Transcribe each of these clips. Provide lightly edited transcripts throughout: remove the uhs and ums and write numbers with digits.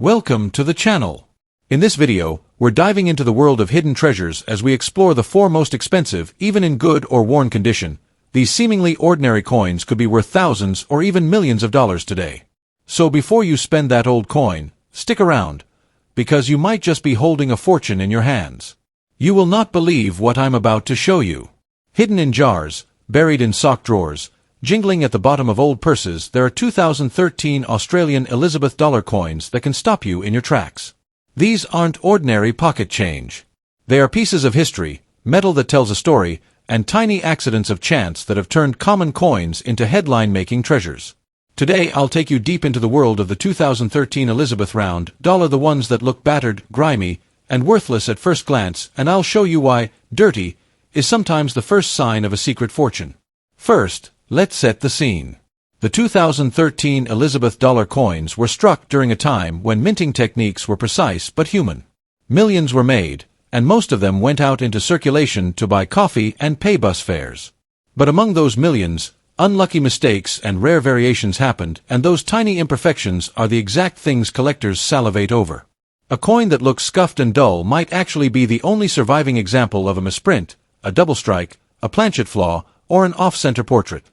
Welcome to the channel. In this video, we're diving into the world of hidden treasures as we explore the four most expensive, even in good or worn condition. These seemingly ordinary coins could be worth thousands or even millions of dollars today. So before you spend that old coin, stick around, because you might just be holding a fortune in your hands. You will not believe what I'm about to show you. Hidden in jars, buried in sock drawers, jingling at the bottom of old purses, there are 2013 Australian Elizabeth dollar coins that can stop you in your tracks. These aren't ordinary pocket change. They are pieces of history, metal that tells a story, and tiny accidents of chance that have turned common coins into headline-making treasures. Today I'll take you deep into the world of the 2013 Elizabeth round dollar, the ones that look battered, grimy, and worthless at first glance, and I'll show you why dirty is sometimes the first sign of a secret fortune. First, let's set the scene. The 2013 Elizabeth dollar coins were struck during a time when minting techniques were precise but human. Millions were made, and most of them went out into circulation to buy coffee and pay bus fares. But among those millions, unlucky mistakes and rare variations happened, and those tiny imperfections are the exact things collectors salivate over. A coin that looks scuffed and dull might actually be the only surviving example of a misprint, a double strike, a planchet flaw, or an off-center portrait.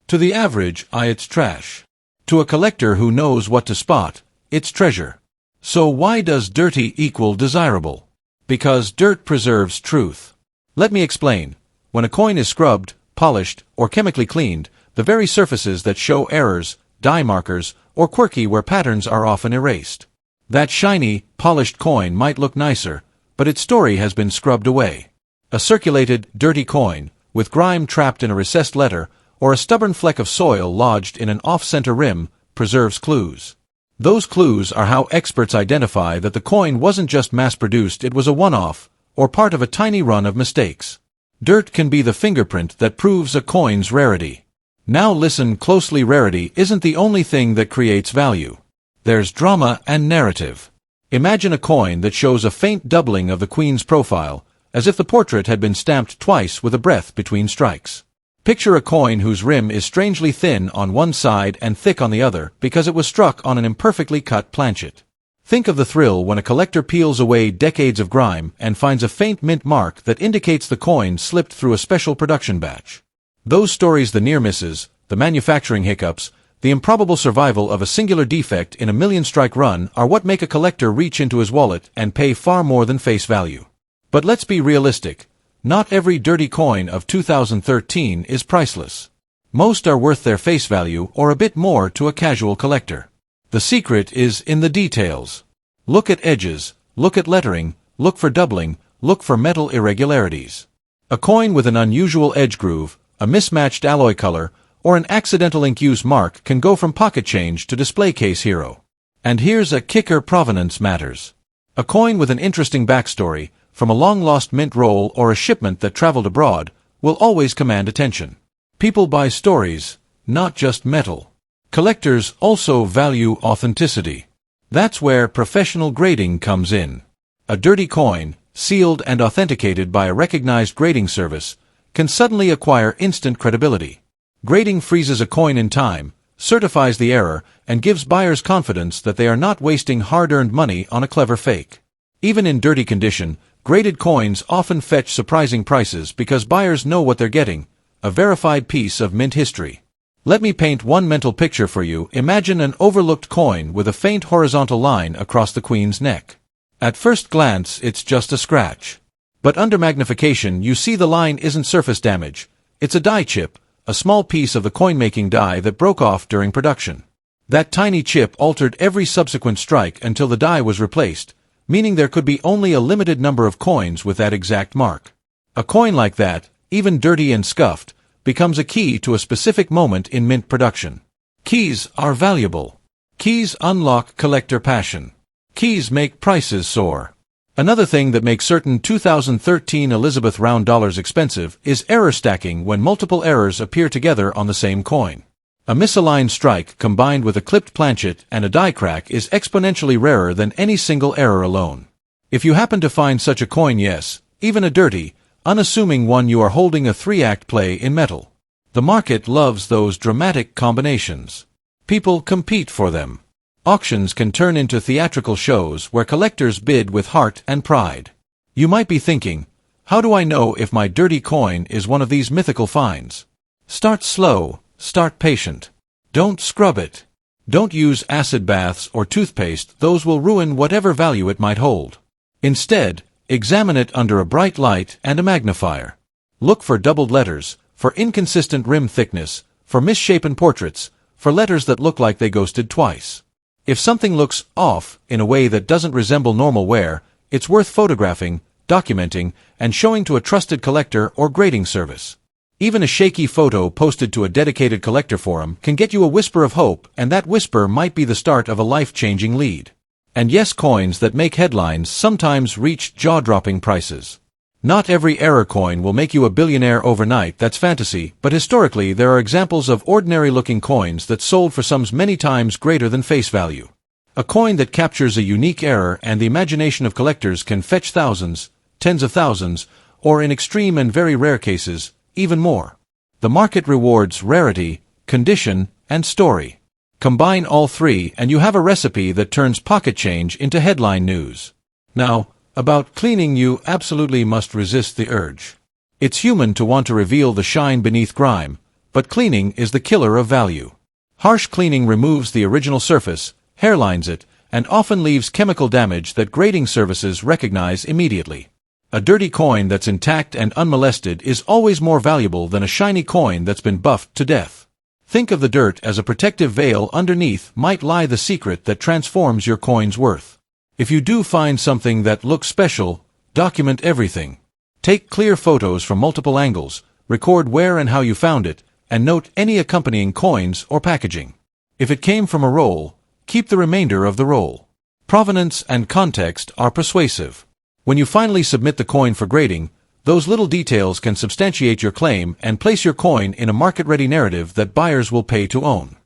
To the average eye, it's trash. To a collector who knows what to spot, it's treasure. So why does dirty equal desirable? Because dirt preserves truth. Let me explain. When a coin is scrubbed, polished, or chemically cleaned, the very surfaces that show errors, dye markers, or quirky wear patterns are often erased. That shiny, polished coin might look nicer, but its story has been scrubbed away. A circulated, dirty coin, with grime trapped in a recessed letter, or a stubborn fleck of soil lodged in an off-center rim, preserves clues. Those clues are how experts identify that the coin wasn't just mass-produced, it was a one-off, or part of a tiny run of mistakes. Dirt can be the fingerprint that proves a coin's rarity. Now listen closely, rarity isn't the only thing that creates value. There's drama and narrative. Imagine a coin that shows a faint doubling of the Queen's profile, as if the portrait had been stamped twice with a breath between strikes. Picture a coin whose rim is strangely thin on one side and thick on the other because it was struck on an imperfectly cut planchet. Think of the thrill when a collector peels away decades of grime and finds a faint mint mark that indicates the coin slipped through a special production batch. Those stories, the near misses, the manufacturing hiccups, the improbable survival of a singular defect in a million-strike run are what make a collector reach into his wallet and pay far more than face value. But let's be realistic. Not every dirty coin of 2013 is priceless. Most are worth their face value or a bit more to a casual collector. The secret is in the details. Look at edges, look at lettering, look for doubling, look for metal irregularities. A coin with an unusual edge groove, a mismatched alloy color, or an accidental ink use mark can go from pocket change to display case hero. And here's a kicker: provenance matters. A coin with an interesting backstory, from a long-lost mint roll or a shipment that traveled abroad, will always command attention. People buy stories, not just metal. Collectors also value authenticity. That's where professional grading comes in. A dirty coin, sealed and authenticated by a recognized grading service, can suddenly acquire instant credibility. Grading freezes a coin in time, certifies the error, and gives buyers confidence that they are not wasting hard-earned money on a clever fake. Even in dirty condition, graded coins often fetch surprising prices because buyers know what they're getting: a verified piece of mint history. Let me paint one mental picture for you. Imagine an overlooked coin with a faint horizontal line across the Queen's neck. At first glance, it's just a scratch. But under magnification, you see the line isn't surface damage. It's a die chip, a small piece of the coin-making die that broke off during production. That tiny chip altered every subsequent strike until the die was replaced, meaning there could be only a limited number of coins with that exact mark. A coin like that, even dirty and scuffed, becomes a key to a specific moment in mint production. Keys are valuable. Keys unlock collector passion. Keys make prices soar. Another thing that makes certain 2013 Elizabeth round dollars expensive is error stacking, when multiple errors appear together on the same coin. A misaligned strike combined with a clipped planchet and a die crack is exponentially rarer than any single error alone. If you happen to find such a coin, yes, even a dirty, unassuming one, you are holding a three-act play in metal. The market loves those dramatic combinations. People compete for them. Auctions can turn into theatrical shows where collectors bid with heart and pride. You might be thinking, how do I know if my dirty coin is one of these mythical finds? Start slow, start patient. Don't scrub it. Don't use acid baths or toothpaste, those will ruin whatever value it might hold. Instead, examine it under a bright light and a magnifier. Look for doubled letters, for inconsistent rim thickness, for misshapen portraits, for letters that look like they ghosted twice. If something looks off in a way that doesn't resemble normal wear, it's worth photographing, documenting, and showing to a trusted collector or grading service. Even a shaky photo posted to a dedicated collector forum can get you a whisper of hope, and that whisper might be the start of a life-changing lead. And yes, coins that make headlines sometimes reach jaw-dropping prices. Not every error coin will make you a billionaire overnight, that's fantasy, but historically there are examples of ordinary-looking coins that sold for sums many times greater than face value. A coin that captures a unique error and the imagination of collectors can fetch thousands, tens of thousands, or in extreme and very rare cases, even more. The market rewards rarity, condition, and story. Combine all three and you have a recipe that turns pocket change into headline news. Now, about cleaning, you absolutely must resist the urge. It's human to want to reveal the shine beneath grime, but cleaning is the killer of value. Harsh cleaning removes the original surface, hairlines it, and often leaves chemical damage that grading services recognize immediately. A dirty coin that's intact and unmolested is always more valuable than a shiny coin that's been buffed to death. Think of the dirt as a protective veil. Underneath might lie the secret that transforms your coin's worth. If you do find something that looks special, document everything. Take clear photos from multiple angles, record where and how you found it, and note any accompanying coins or packaging. If it came from a roll, keep the remainder of the roll. Provenance and context are persuasive. When you finally submit the coin for grading, those little details can substantiate your claim and place your coin in a market-ready narrative that buyers will pay to own.